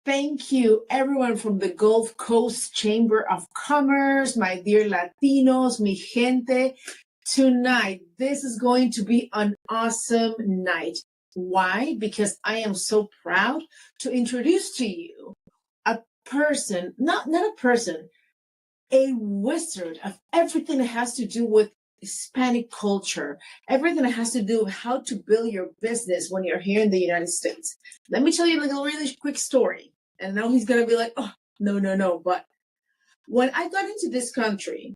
thank you, everyone from the Gulf Coast Chamber of Commerce, my dear Latinos, mi gente. Tonight, this is going to be an awesome night. Why? Because I am so proud to introduce to you a person, not a person, a wizard of everything that has to do with Hispanic culture, everything that has to do with how to build your business when you're here in the United States. Let me tell you like a really quick story. And now he's going to be like, oh, no. But when I got into this country,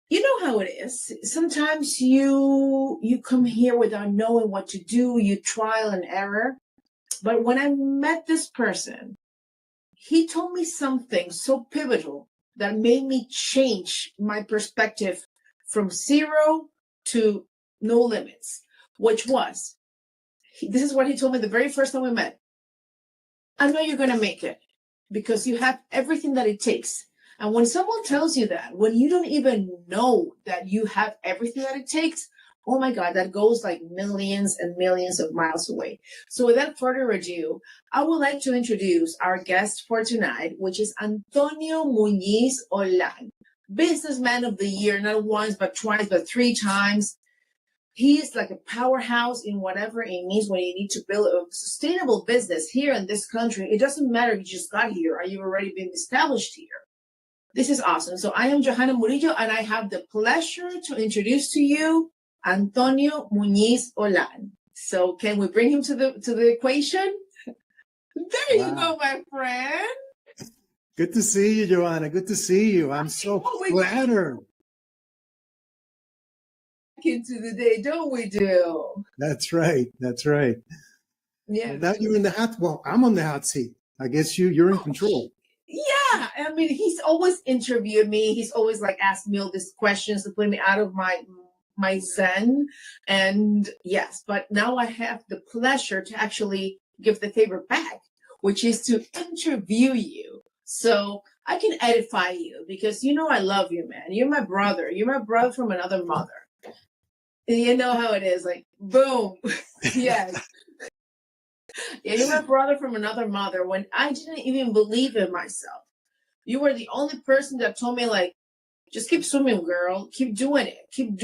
you know how it is. Sometimes you come here without knowing what to do. You trial and error. But when I met this person, he told me something so pivotal that made me change my perspective from zero to no limits, which was, this is what he told me the very first time we met. I know you're going to make it because you have everything that it takes. And when someone tells you that, when you don't even know that you have everything that it takes, oh my God, that goes like millions and millions of miles away. So without further ado, I would like to introduce our guest for tonight, which is Antonio Muñiz Olan, Businessman of the Year, not once, but twice, but 3 times. He's like a powerhouse in whatever it means when you need to build a sustainable business here in this country. It doesn't matter if you just got here or you've already been established here. This is awesome. So I am Johanna Murillo, and I have the pleasure to introduce to you Antonio Muñiz Olan. So can we bring him to the equation? There you go, my friend. Good to see you, Johanna. Good to see you. I'm so flattered. Into the day, don't we do? That's right. Yeah. Well, now you're in the hot. Well, I'm on the hot seat. I guess you're in control. Yeah, I mean, he's always interviewed me. He's always like asked me all these questions to put me out of my zen. And yes, but now I have the pleasure to actually give the favor back, which is to interview you. So I can edify you because you know I love you, man. You're my brother. You're my brother from another mother. You know how it is, like, boom. Yes. Yeah, you're my brother from another mother. When I didn't even believe in myself, you were the only person that told me, like, just keep swimming, girl. Keep doing it. Keep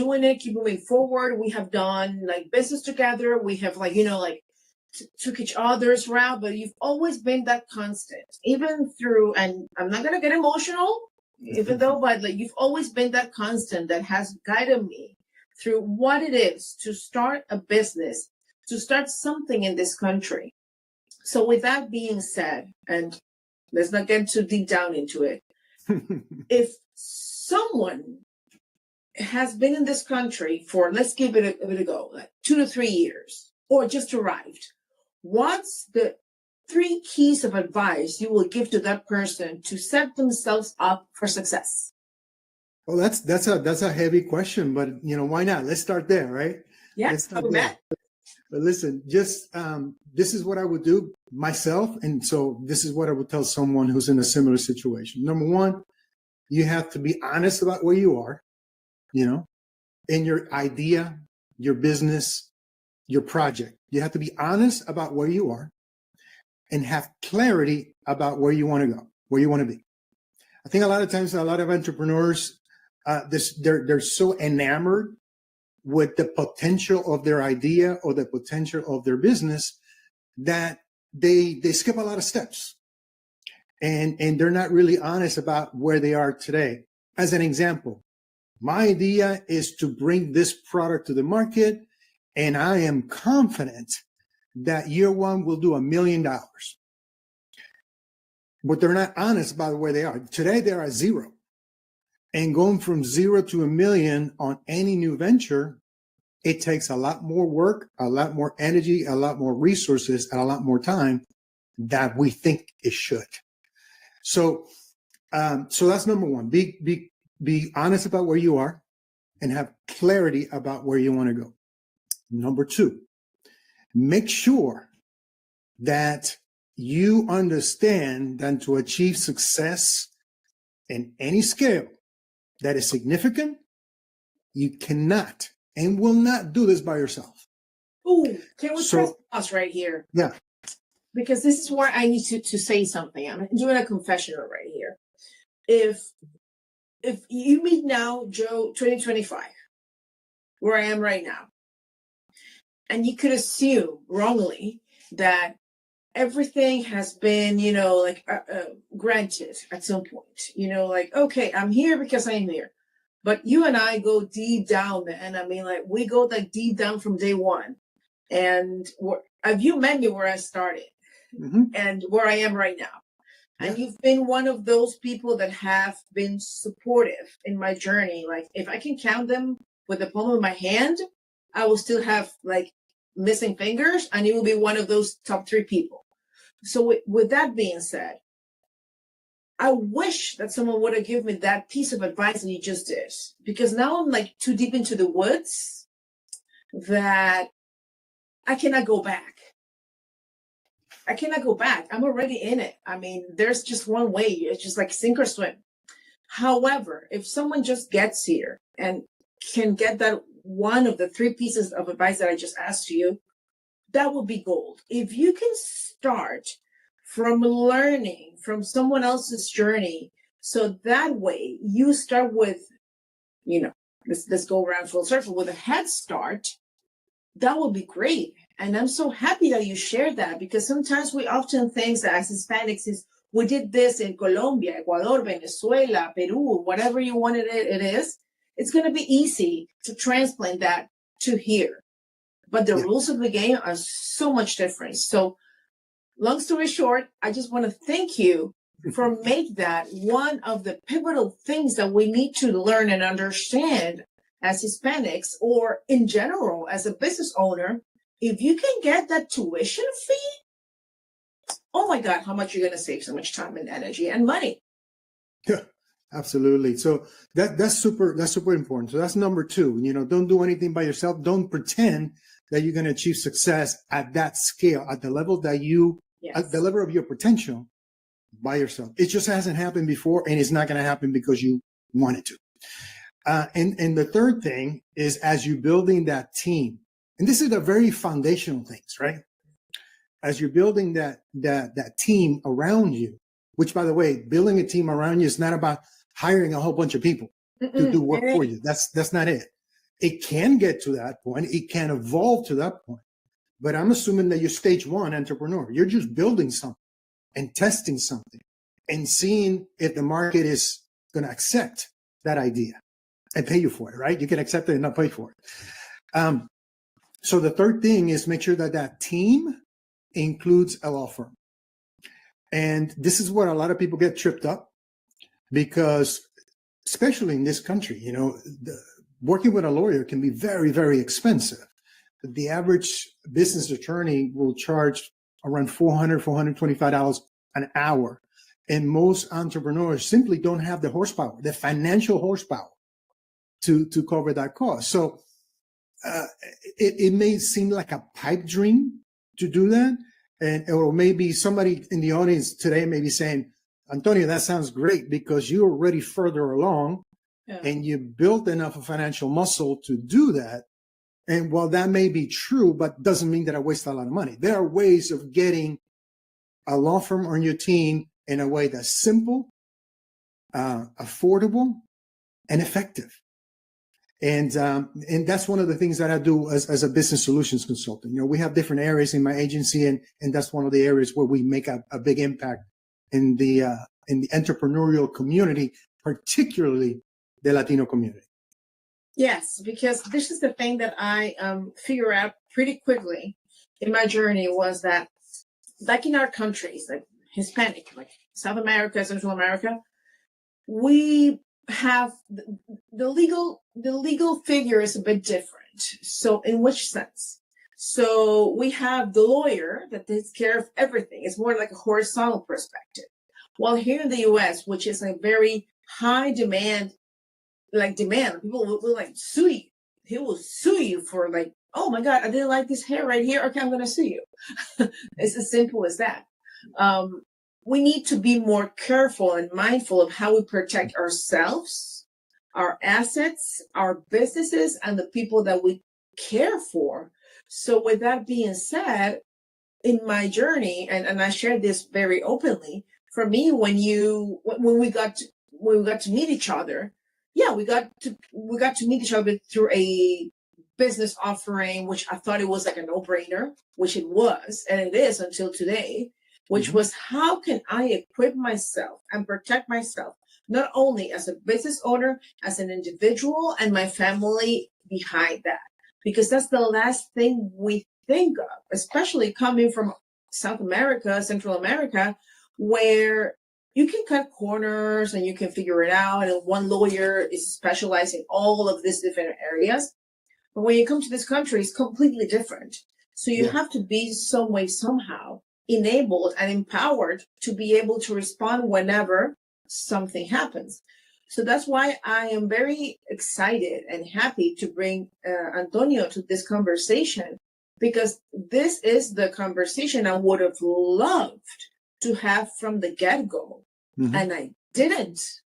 moving forward. We have done, like, business together. We have, like, you know, like, took each other's route. But you've always been that constant, even through, and I'm not going to get emotional, even though, but, like, you've always been that constant that has guided me through what it is to start a business, to start something in this country. So with that being said, and let's not get too deep down into it, if someone has been in this country for, let's give it a go, like 2 to 3 years, or just arrived, what's the 3 keys of advice you will give to that person to set themselves up for success? Well, that's a heavy question, but you know, why not? Let's start there, right? Yeah, let's start there. But listen, just this is what I would do myself, and so this is what I would tell someone who's in a similar situation. Number 1, you have to be honest about where you are, you know, in your idea, your business, your project. You have to be honest about where you are and have clarity about where you want to go, where you want to be. I think a lot of times, a lot of entrepreneurs, they're so enamored with the potential of their idea or the potential of their business that they skip a lot of steps, and they're not really honest about where they are today. As an example, my idea is to bring this product to the market, and I am confident that year 1 will do $1 million. But they're not honest about where they are. Today, they're at 0. And going from 0 to $1 million on any new venture, it takes a lot more work, a lot more energy, a lot more resources, and a lot more time than we think it should. So that's number 1. Be honest about where you are and have clarity about where you want to go. Number 2, make sure that you understand that to achieve success in any scale that is significant, you cannot and will not do this by yourself. Ooh, can we press pause right here? Yeah. because this is where I need to say something. I'm doing a confessional right here. If you meet now, Joe, 2025, where I am right now, and you could assume wrongly that everything has been, granted at some point, okay, I'm here because I'm here. But you and I go deep down, man. I mean, like, we go like deep down from day one. And have you met me where I started and where I am right now? Yeah. And you've been one of those people that have been supportive in my journey. Like, if I can count them with the palm of my hand, I will still have like missing fingers, and you will be one of those top 3 people. So with that being said, I wish that someone would have given me that piece of advice that you just did, because now I'm like too deep into the woods that I cannot go back. I cannot go back. I'm already in it. I mean, there's just one way. It's just like sink or swim. However, if someone just gets here and can get that one of the 3 pieces of advice that I just asked you, that would be gold. If you can start from learning from someone else's journey, so that way you start with, let's go around full circle with a head start, that would be great. And I'm so happy that you shared that, because sometimes we often think that as Hispanics is we did this in Colombia, Ecuador, Venezuela, Peru, whatever you wanted it is. It's going to be easy to transplant that to here. But the rules of the game are so much different. So long story short, I just want to thank you for making that one of the pivotal things that we need to learn and understand as Hispanics, or in general as a business owner. If you can get that tuition fee, oh my God, how much you're going to save so much time and energy and money. Yeah, absolutely. So that's super important. So that's number 2. Don't do anything by yourself. Don't pretend that you're going to achieve success at that scale, at the level that at the level of your potential by yourself. It just hasn't happened before, and it's not going to happen because you want it to. And the third thing is, as you're building that team, and this is the very foundational things, right? As you're building that team around you, which, by the way, building a team around you is not about hiring a whole bunch of people to do work for you. That's not it. It can get to that point. It can evolve to that point. But I'm assuming that you're stage 1 entrepreneur. You're just building something and testing something and seeing if the market is going to accept that idea and pay you for it, right? You can accept it and not pay for it. So the third thing is make sure that team includes a law firm. And this is where a lot of people get tripped up, because especially in this country, working with a lawyer can be very, very expensive. The average business attorney will charge around $400, $425 an hour. And most entrepreneurs simply don't have the horsepower, the financial horsepower to cover that cost. So it may seem like a pipe dream to do that. Or maybe somebody in the audience today may be saying, Antonio, that sounds great because you're already further along and you built enough of financial muscle to do that. And while that may be true, but doesn't mean that I waste a lot of money. There are ways of getting a law firm on your team in a way that's simple, affordable, and effective. And that's one of the things that I do as a business solutions consultant. We have different areas in my agency, and that's one of the areas where we make a big impact in the entrepreneurial community, particularly the Latino community. Yes, because this is the thing that I figure out pretty quickly in my journey, was that back in our countries, like Hispanic, like South America, Central America, we have the legal figure is a bit different. So in which sense? So we have the lawyer that takes care of everything. It's more like a horizontal perspective. While here in the US, which is a very high demand, people will like sue you. He will sue you for like, oh my God, I didn't like this hair right here. Okay, I'm going to sue you. It's as simple as that. We need to be more careful and mindful of how we protect ourselves, our assets, our businesses, and the people that we care for. So with that being said, in my journey, and I shared this very openly, for me, when we got to meet each other, yeah, we got to meet each other through a business offering, which I thought it was like a no-brainer, which it was, and it is until today, which Mhm. was how can I equip myself and protect myself, not only as a business owner, as an individual, and my family behind that. Because that's the last thing we think of, especially coming from South America, Central America, where you can cut corners and you can figure it out. And one lawyer is specialized in all of these different areas. But when you come to this country, it's completely different. So you Yeah. have to be some way, somehow enabled and empowered to be able to respond whenever something happens. So that's why I am very excited and happy to bring Antonio to this conversation, because this is the conversation I would have loved to have from the get-go. Mhm. And I didn't.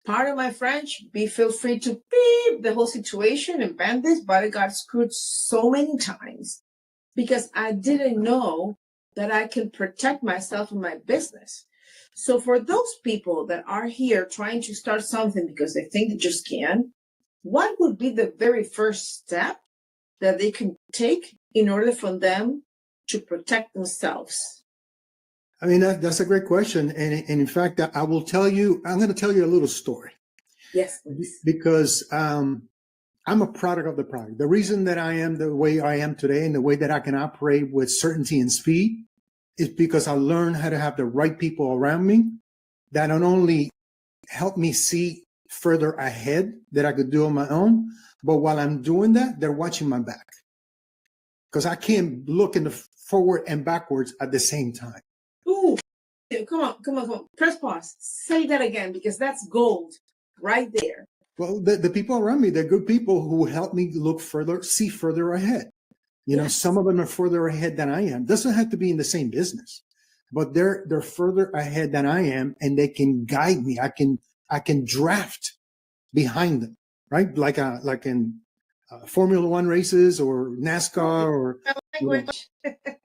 Pardon my French, feel free to beep the whole situation and ban this, but I got screwed so many times because I didn't know that I can protect myself and my business. So for those people that are here trying to start something because they think they just can, what would be the very first step that they can take in order for them to protect themselves? I mean, that's a great question. And in fact, I will tell you, I'm going to tell you a little story Yes, please. because I'm a product of the product. The reason that I am the way I am today and the way that I can operate with certainty and speed is because I learned how to have the right people around me that not only help me see further ahead that I could do on my own, but while I'm doing that, they're watching my back because I can't look in the forward and backwards at the same time. Ooh, come on. Press pause. Say that again because that's gold right there. Well, the people around me, they're good people who help me look further, see further ahead. You know, Yes. some of them are further ahead than I am. Doesn't have to be in the same business, but they're further ahead than I am, and they can guide me. I can draft behind them, right? Like in Formula One races or NASCAR or Language.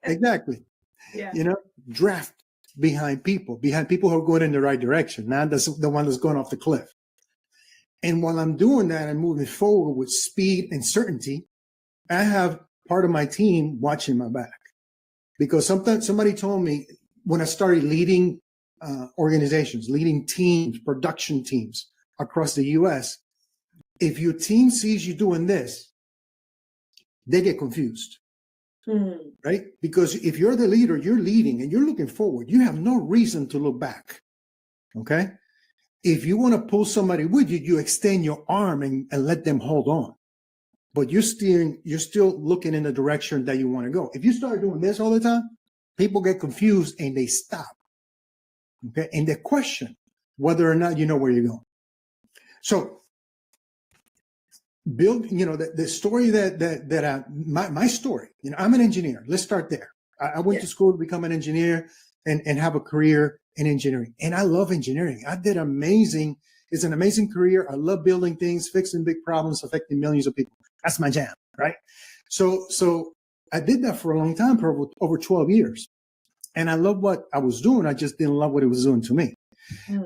exactly. Yeah. You know, draft behind people who are going in the right direction, not the one that's going off the cliff. And while I'm doing that and moving forward with speed and certainty, I have part of my team watching my back. Because somebody told me when I started leading organizations, leading teams, production teams across the US, if your team sees you doing this, they get confused, right? Because if you're the leader, you're leading and you're looking forward, you have no reason to look back, okay? If you want to pull somebody with you, you extend your arm and let them hold on. But you're still looking in the direction that you want to go. If you start doing this all the time, people get confused and they stop. Okay. And they question whether or not you know where you're going. So build, you know, the story my story, you know, I'm an engineer. Let's start there. I went to school to become an engineer and have a career in engineering. And I love engineering. I did amazing. It's an amazing career. I love building things, fixing big problems, affecting millions of people. That's my jam, right? So I did that for a long time, for over 12 years. And I love what I was doing. I just didn't love what it was doing to me.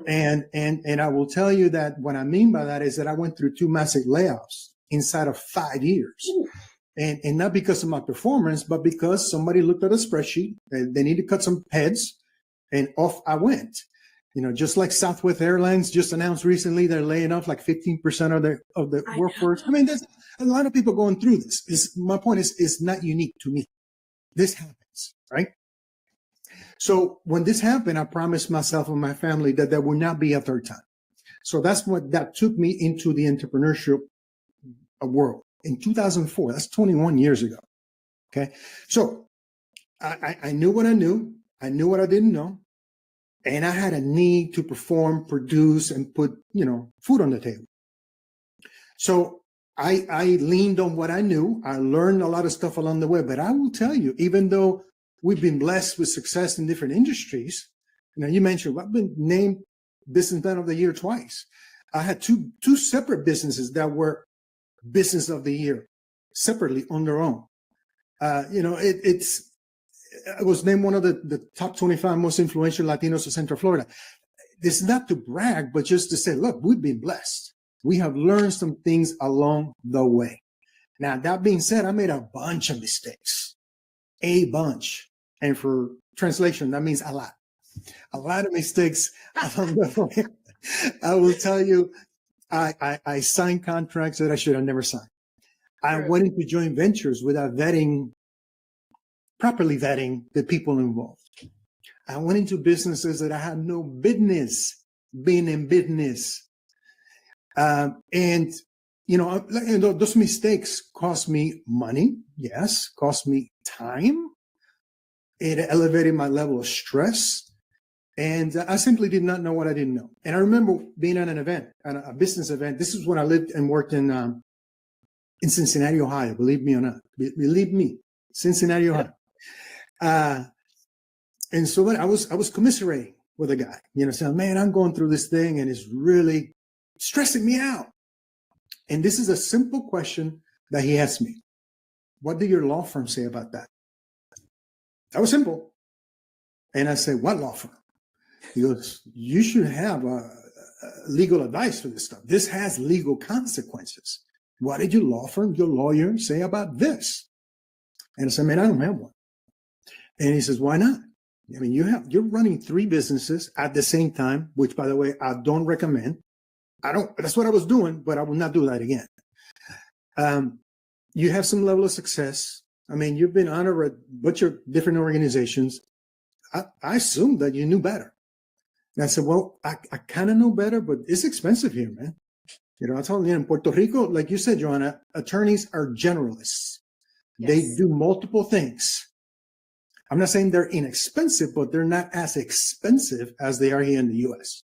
And I will tell you that what I mean by that is that I went through 2 massive layoffs inside of 5 years. And not because of my performance, but because somebody looked at a spreadsheet and they need to cut some heads, and off I went. You know, just like Southwest Airlines just announced recently, they're laying off like 15% of the workforce. I mean, there's a lot of people going through this. My point is, it's not unique to me. This happens, right? So when this happened, I promised myself and my family that there would not be a third time. So that's what that took me into the entrepreneurship world in 2004. That's 21 years ago. Okay. So I knew what I knew. I knew what I didn't know. And I had a need to perform, produce, and put, you know, food on the table. So I leaned on what I knew. I learned a lot of stuff along the way, but I will tell you, even though we've been blessed with success in different industries, you know, you mentioned I've been named Businessman of the Year twice. I had two separate businesses that were Business of the Year separately on their own. You know, it's I was named one of the top 25 most influential Latinos of Central Florida. This is not to brag, but just to say, look, we've been blessed. We have learned some things along the way. Now, that being said, I made a bunch of mistakes, a bunch. And for translation, that means a lot of mistakes along the way. I will tell you, I signed contracts that I should have never signed. I went into joint ventures without properly vetting the people involved. I went into businesses that I had no business being in business. And, those mistakes cost me money. Yes. Cost me time. It elevated my level of stress. And I simply did not know what I didn't know. And I remember being at an event, at a business event. This is when I lived and worked in Cincinnati, Ohio. Believe me or not. Believe me, Cincinnati, Ohio. And so I was commiserating with a guy, saying, man, I'm going through this thing and it's really stressing me out. And this is a simple question that he asked me. What did your law firm say about that? That was simple. And I said, what law firm? He goes, you should have legal advice for this stuff. This has legal consequences. What did your law firm, your lawyer say about this? And I said, man, I don't have one. And he says, why not? I mean, you're running 3 businesses at the same time, which, by the way, I don't recommend. That's what I was doing, but I will not do that again. You have some level of success. I mean, you've been honored at a bunch of different organizations. I assumed that you knew better. And I said, well, I kind of know better, but it's expensive here, man. I told you, in Puerto Rico, like you said, Johanna, attorneys are generalists. Yes. They do multiple things. I'm not saying they're inexpensive, but they're not as expensive as they are here in the U.S.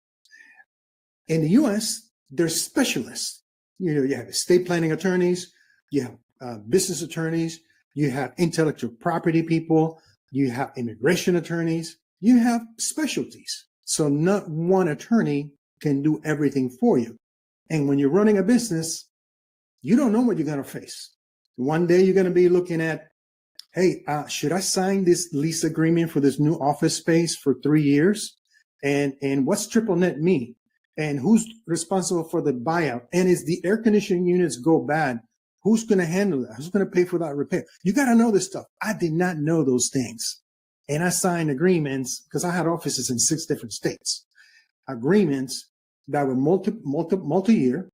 In the U.S., they're specialists. You have estate planning attorneys, you have business attorneys, you have intellectual property people, you have immigration attorneys, you have specialties. So not one attorney can do everything for you. And when you're running a business, you don't know what you're going to face. One day you're going to be looking at, hey, should I sign this lease agreement for this new office space for 3 years? And what's triple net mean? And who's responsible for the buyout? And if the air conditioning units go bad, who's going to handle that? Who's going to pay for that repair? You got to know this stuff. I did not know those things. And I signed agreements because I had offices in 6 different states, agreements that were multi-year,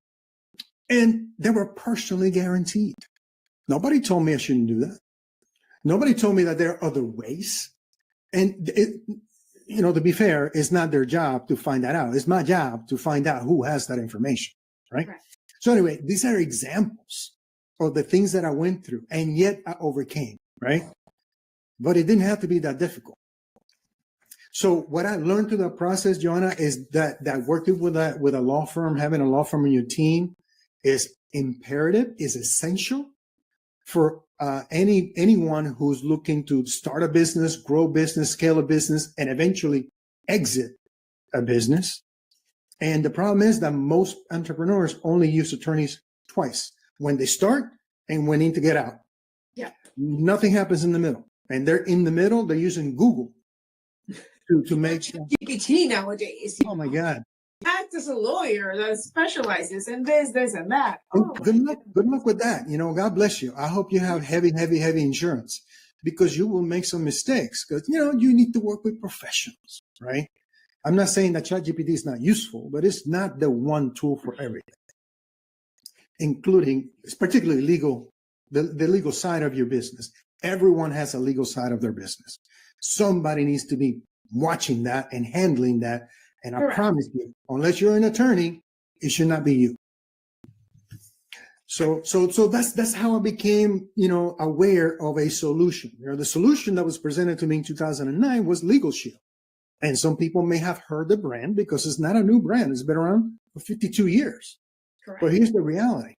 and they were personally guaranteed. Nobody told me I shouldn't do that. Nobody told me that there are other ways. And to be fair, it's not their job to find that out. It's my job to find out who has that information, right? So anyway, these are examples of the things that I went through, and yet I overcame, right? But it didn't have to be that difficult. So what I learned through the process, Johanna, is that working with a law firm, having a law firm in your team is imperative, is essential for anyone who's looking to start a business, grow business, scale a business, and eventually exit a business. And the problem is that most entrepreneurs only use attorneys twice, when they start and when they need to get out. Yeah. Nothing happens in the middle. And they're in the middle, they're using Google to make GPT nowadays. Oh my God. Act as a lawyer that specializes in this, and that. Good luck with that. God bless you. I hope you have heavy insurance, because you will make some mistakes, because you need to work with professionals, right? I'm not saying that ChatGPT is not useful, but it's not the one tool for everything, including particularly the legal side of your business. Everyone has a legal side of their business. Somebody needs to be watching that and handling that. And I promise you, unless you're an attorney, it should not be you. So that's how I became, aware of a solution. The solution that was presented to me in 2009 was Legal Shield. And some people may have heard the brand because it's not a new brand. It's been around for 52 years. Correct. But here's the reality.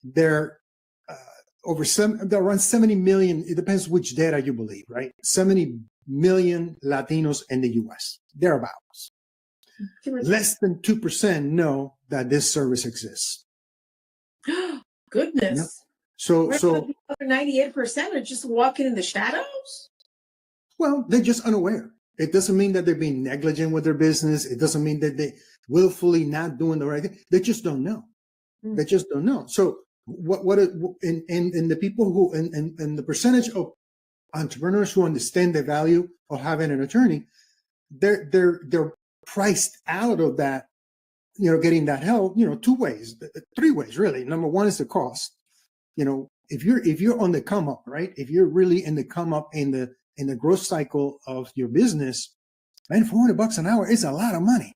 They're around 70 million. It depends which data you believe, right? 70 million Latinos in the U.S. Thereabouts. Less than 2% know that this service exists. Goodness. So 98% are just walking in the shadows. Well, they're just unaware. It doesn't mean that they're being negligent with their business. It doesn't mean that they willfully not doing the right thing. They just don't know. They just don't know. So in the people who, and the percentage of entrepreneurs who understand the value of having an attorney, they're priced out of that, getting that help, 2 ways, 3 ways, really. Number one is the cost. If you're on the come up, right? If you're really in the come up in the growth cycle of your business, man, $400 an hour is a lot of money.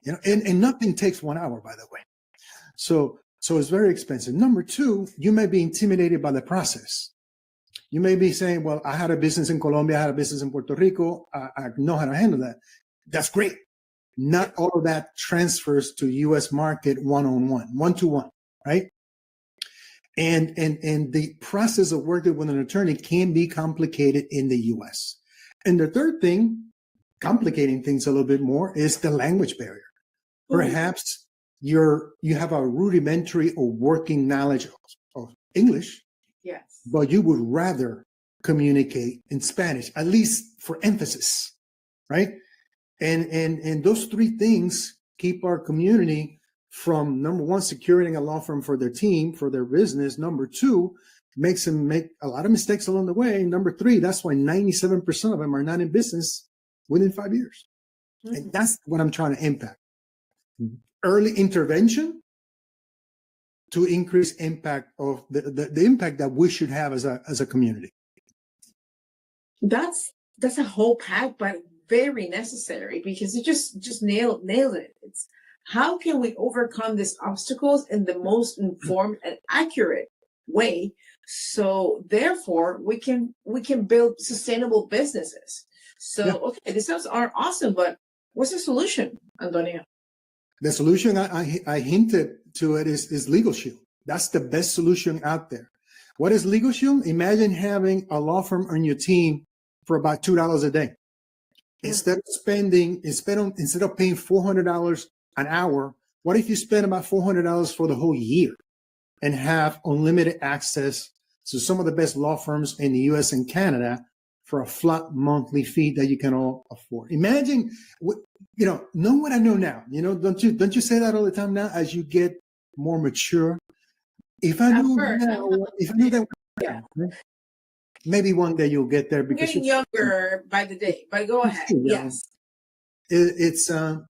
And nothing takes 1 hour, by the way. So it's very expensive. Number two, you may be intimidated by the process. You may be saying, well, I had a business in Colombia, I had a business in Puerto Rico, I know how to handle that. That's great. Not all of that transfers to US market one-on-one, one-to-one, right? And the process of working with an attorney can be complicated in the US. And the third thing, complicating things a little bit more, is the language barrier. Perhaps you have a rudimentary or working knowledge of English, yes, but you would rather communicate in Spanish, at least for emphasis, right? And those 3 things keep our community from, number one, securing a law firm for their team, for their business. Number 2, makes them make a lot of mistakes along the way. Number 3, that's why 97% of them are not in business within 5 years. And that's what I'm trying to impact. Early intervention to increase impact of the impact that we should have as a community. That's a whole pack, but very necessary, because you just nailed it. It's how can we overcome these obstacles in the most informed and accurate way, so therefore we can build sustainable businesses. So okay, this sounds awesome, but what's the solution, Antonio? The solution I hinted to it is Legal Shield. That's the best solution out there. What is Legal Shield? Imagine having a law firm on your team for about $2 a day. Instead of paying $400 an hour, what if you spend about $400 for the whole year and have unlimited access to some of the best law firms in the US and Canada for a flat monthly fee that you can all afford? Imagine, know what I know now. Don't you say that all the time now as you get more mature? If I knew that, maybe one day you'll get there, because you're getting younger by the day. But go ahead. Yes, it's all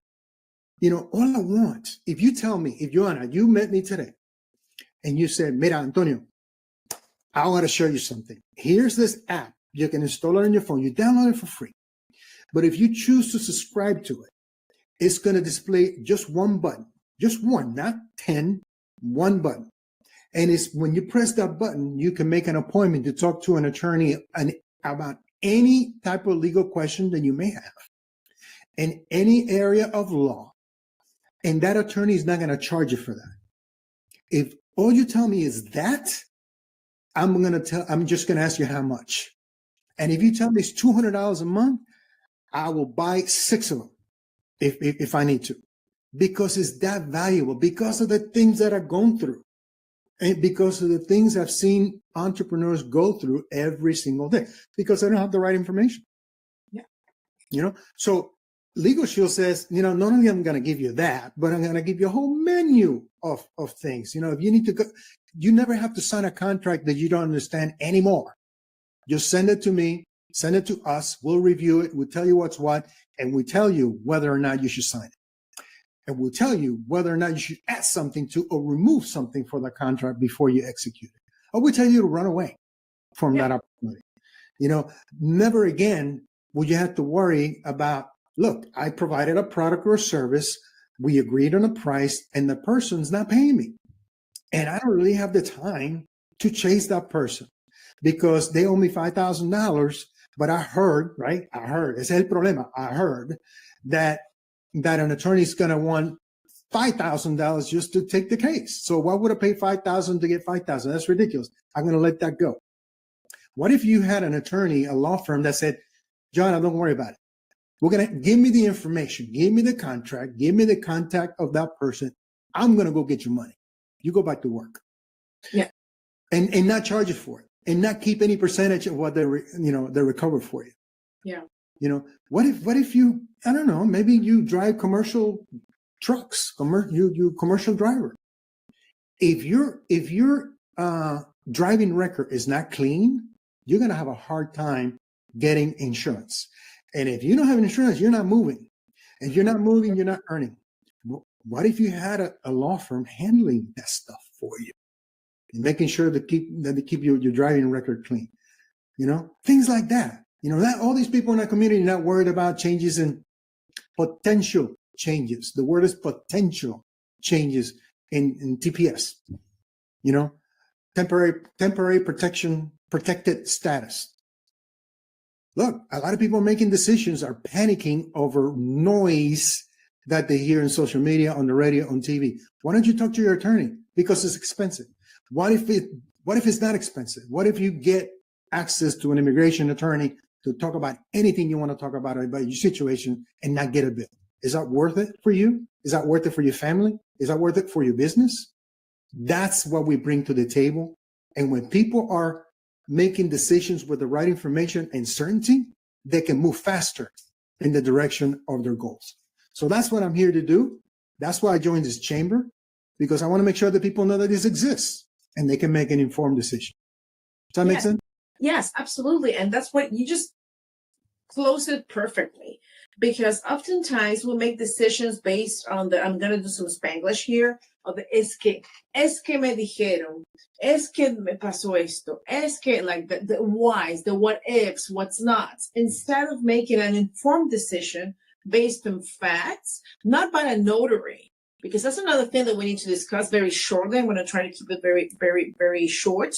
I want. If you tell me, if Johanna, you met me today, and you said, "Mira, Antonio, I want to show you something. Here's this app. You can install it on your phone. You download it for free. But if you choose to subscribe to it, it's going to display just one button, just one, not 10, one button. And it's when you press that button, you can make an appointment to talk to an attorney about any type of legal question that you may have in any area of law. And that attorney is not going to charge you for that. If all you tell me is that, I'm just going to ask you how much. And if you tell me it's $200 a month, I will buy 6 of them if I need to, because it's that valuable, because of the things that I've gone through, and because of the things I've seen entrepreneurs go through every single day, because I don't have the right information. Yeah. So Legal Shield says, not only am I going to give you that, but I'm going to give you a whole menu of things. If you need to go, you never have to sign a contract that you don't understand anymore. Just send it to me, send it to us. We'll review it. We'll tell you what's what, and we tell you whether or not you should sign it. And we'll tell you whether or not you should add something to or remove something for the contract before you execute it. Or we'll tell you to run away from that opportunity. Never again will you have to worry about, look, I provided a product or a service, we agreed on a price, and the person's not paying me. And I don't really have the time to chase that person because they owe me $5,000. But I heard, ese es el problema, I heard that an attorney is going to want $5,000 just to take the case. So why would I pay $5,000 to get $5,000? That's ridiculous. I'm going to let that go. What if you had an attorney, a law firm that said, John, don't worry about it. We're going to give me the information, give me the contract, give me the contact of that person. I'm going to go get your money. You go back to work. Yeah. And not charge you for it, and not keep any percentage of what they recover for you. Yeah. You know, what if you, I don't know, maybe you drive commercial trucks, you commercial driver. If your driving record is not clean, you're going to have a hard time getting insurance. And if you don't have insurance, you're not moving. If you're not moving, you're not earning. What if you had a law firm handling that stuff for you and making sure that they keep your driving record clean? You know, things like that. You know, that all these people in our community are not worried about changes in potential changes. The word is potential changes in TPS. You know, temporary protected status. Look, a lot of people making decisions are panicking over noise that they hear in social media, on the radio, on TV. Why don't you talk to your attorney? Because it's expensive. What if it's not expensive? What if you get access to an immigration attorney to talk about anything you want to talk about your situation and not get a bill? Is that worth it for you? Is that worth it for your family? Is that worth it for your business? That's what we bring to the table. And when people are making decisions with the right information and certainty, they can move faster in the direction of their goals. So that's what I'm here to do. That's why I joined this chamber, because I want to make sure that people know that this exists and they can make an informed decision. Does that make sense? Yes, absolutely. And that's what you just close it perfectly, because oftentimes we make decisions based on I'm going to do some Spanglish here, of the es que me dijeron, es que me pasó esto, es que, like the whys, the what ifs, what's nots, instead of making an informed decision based on facts, not by a notary, because that's another thing that we need to discuss very shortly. I'm going to try to keep it very, very, very short.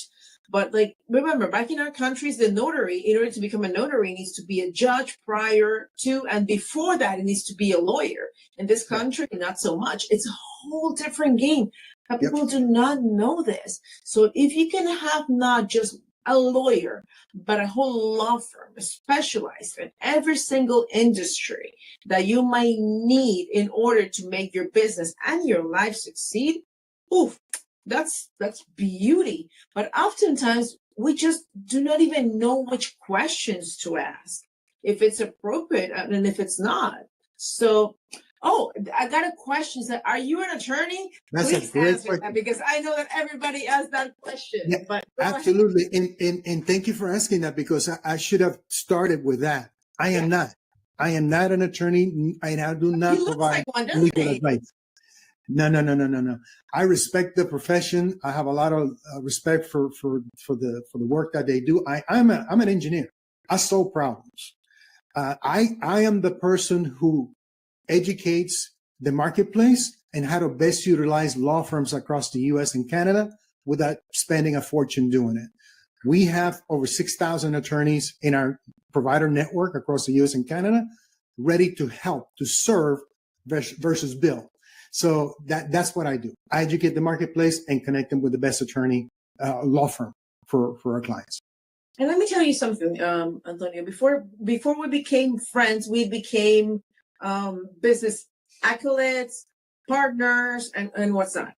But like, remember, back in our countries, the notary, in order to become a notary, needs to be a judge prior to, and before that, it needs to be a lawyer. In this country, not so much. It's a whole different game. But people do not know this. So if you can have not just a lawyer, but a whole law firm specialized in every single industry that you might need in order to make your business and your life succeed, oof, that's beauty. But oftentimes we just do not even know which questions to ask, if it's appropriate and if it's not. So, I got a question. So, are you an attorney? That's Please a great answer question. that, because I know that everybody asks that question. Yeah, but absolutely. And thank you for asking that, because I should have started with that. I am not an attorney. I do not provide legal advice. No. I respect the profession. I have a lot of respect for the work that they do. I'm an engineer. I solve problems. I am the person who educates the marketplace and how to best utilize law firms across the U.S. and Canada without spending a fortune doing it. We have over 6,000 attorneys in our provider network across the U.S. and Canada, ready to help, to serve versus bill. So that's what I do. I educate the marketplace and connect them with the best attorney law firm for our clients. And let me tell you something, Antonio. Before we became friends, we became business accolades, partners, and what's not.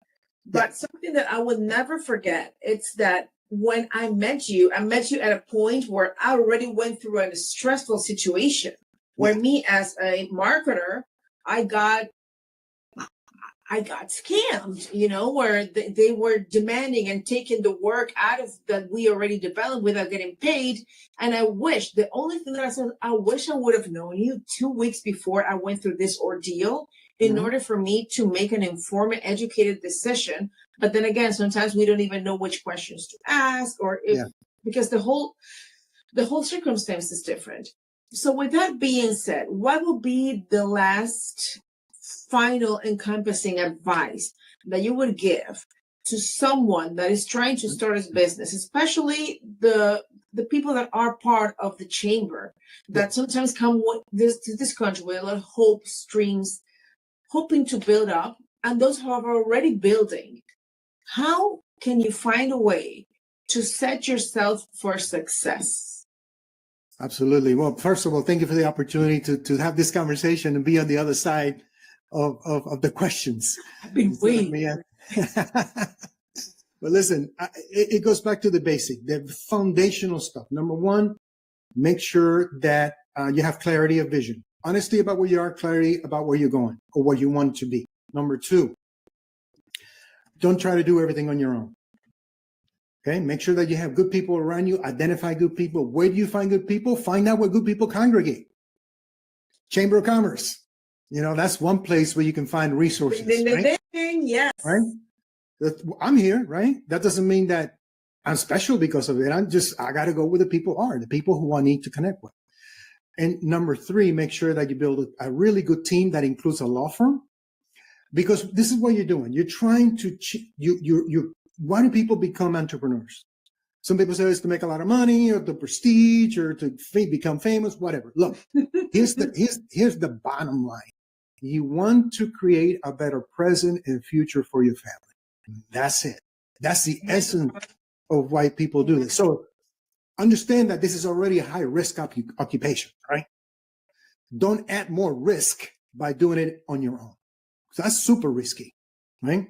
But something that I would never forget, it's that when I met you at a point where I already went through a stressful situation, where me as a marketer, I got scammed, where they were demanding and taking the work out of that we already developed without getting paid. And the only thing that I said, I wish I would have known you 2 weeks before I went through this ordeal in order for me to make an informed, educated decision. But then again, sometimes we don't even know which questions to ask, or because the whole circumstance is different. So with that being said, what will be the last final encompassing advice that you would give to someone that is trying to start his business, especially the people that are part of the chamber, that sometimes come to this country with a lot of hoping to build up, and those who are already building? How can you find a way to set yourself for success? Absolutely. Well, first of all, thank you for the opportunity to have this conversation and be on the other side of the questions. I've been waiting. But listen, it goes back to the basic, the foundational stuff. Number one, make sure that you have clarity of vision. Honesty about where you are, clarity about where you're going or what you want to be. Number 2, don't try to do everything on your own. Okay, make sure that you have good people around you. Identify good people. Where do you find good people? Find out where good people congregate. Chamber of Commerce. That's one place where you can find resources. Right? Yes. Right? I'm here, right? That doesn't mean that I'm special because of it. I got to go where the people are, the people who I need to connect with. And number 3, make sure that you build a really good team that includes a law firm, because this is what you're doing. You're trying to, why do people become entrepreneurs? Some people say it's to make a lot of money or the prestige or to become famous, whatever. Look, here's the bottom line. You want to create a better present and future for your family. That's it. That's the essence of why people do this. So understand that this is already a high risk occupation, right? Don't add more risk by doing it on your own. So that's super risky, right?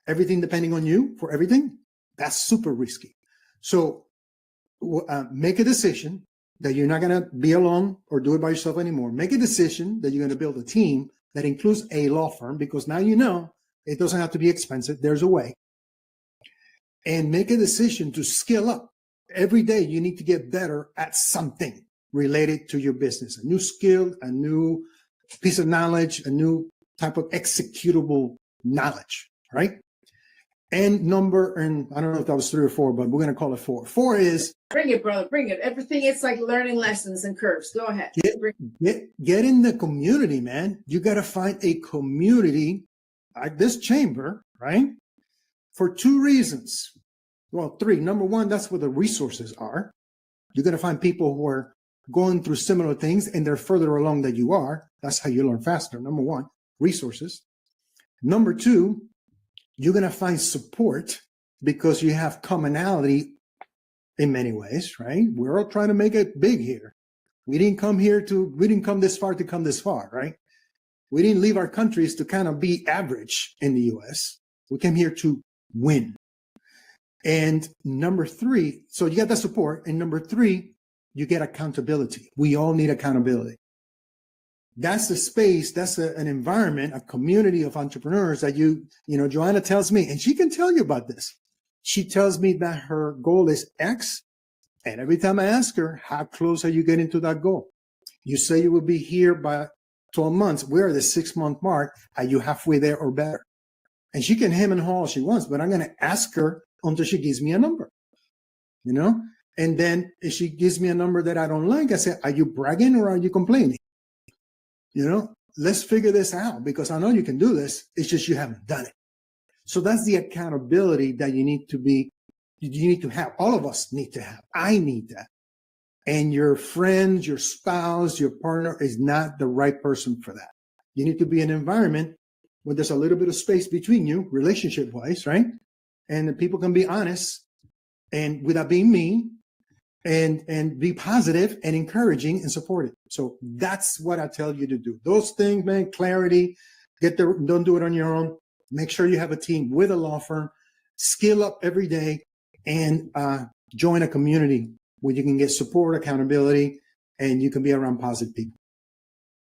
Everything depending on you for everything, that's super risky. So make a decision that you're not going to be alone or do it by yourself anymore. Make a decision that you're going to build a team that includes a law firm, because now it doesn't have to be expensive. There's a way. And make a decision to skill up. Every day you need to get better at something related to your business, a new skill, a new piece of knowledge, a new type of executable knowledge, right? And I don't know if that was 3 or 4, but we're going to call it 4. 4 is... Bring it, brother, bring it. Everything is like learning lessons and curves. Go ahead. Get in the community, man. You got to find a community like this chamber, right? For 2 reasons. Well, 3. Number 1, that's where the resources are. You're going to find people who are going through similar things and they're further along than you are. That's how you learn faster. Number 1, resources. Number 2, you're going to find support because you have commonality in many ways, right? We're all trying to make it big here. We didn't come this far to come this far, right? We didn't leave our countries to kind of be average in the US. We came here to win. And number 3, so you get that support. And number 3, you get accountability. We all need accountability. That's the space, that's an environment, a community of entrepreneurs that Johanna tells me, and she can tell you about this. She tells me that her goal is X. And every time I ask her, how close are you getting to that goal? You say you will be here by 12 months. We're at the 6-month mark. Are you halfway there or better? And she can hem and haw all she wants, but I'm going to ask her until she gives me a number, And then if she gives me a number that I don't like, I say, are you bragging or are you complaining? Let's figure this out, because I know you can do this. It's just you haven't done it. So that's the accountability that you need to have. All of us need to have. I need that. And your friends, your spouse, your partner is not the right person for that. You need to be in an environment where there's a little bit of space between you, relationship-wise, right? And people can be honest and without being mean, and be positive and encouraging and supportive. So that's what I tell you to do. Those things, man, clarity, don't do it on your own. Make sure you have a team with a law firm, skill up every day, and join a community where you can get support, accountability, and you can be around positive people.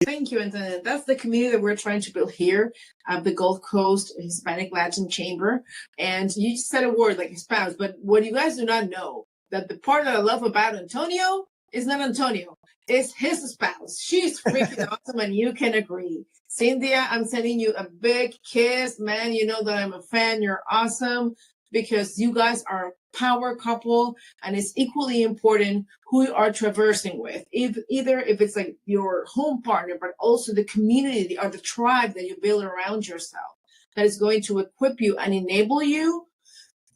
Thank you, Antonio. That's the community that we're trying to build here at the Gulf Coast Hispanic Latin Chamber. And you just said a word like Hispanics, but what you guys do not know, that the part that I love about Antonio is not Antonio, it's his spouse. She's freaking awesome, and you can agree. Cynthia, I'm sending you a big kiss, man. You know that I'm a fan. You're awesome, because you guys are a power couple, and it's equally important who you are traversing with. If it's like your home partner, but also the community or the tribe that you build around yourself that is going to equip you and enable you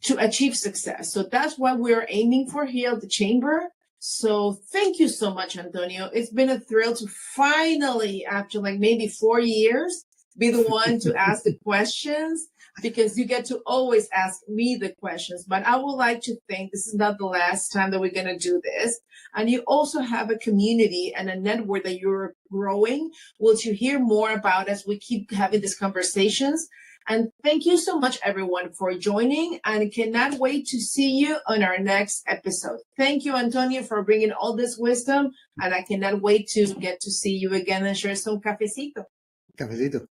to achieve success. So that's what we're aiming for here at the Chamber. So thank you so much, Antonio. It's been a thrill to finally, after like maybe 4 years, be the one to ask the questions, because you get to always ask me the questions. But I would like to think this is not the last time that we're going to do this. And you also have a community and a network that you're growing, which you hear more about as we keep having these conversations. And thank you so much, everyone, for joining, and cannot wait to see you on our next episode. Thank you, Antonio, for bringing all this wisdom, and I cannot wait to get to see you again and share some cafecito. Cafecito.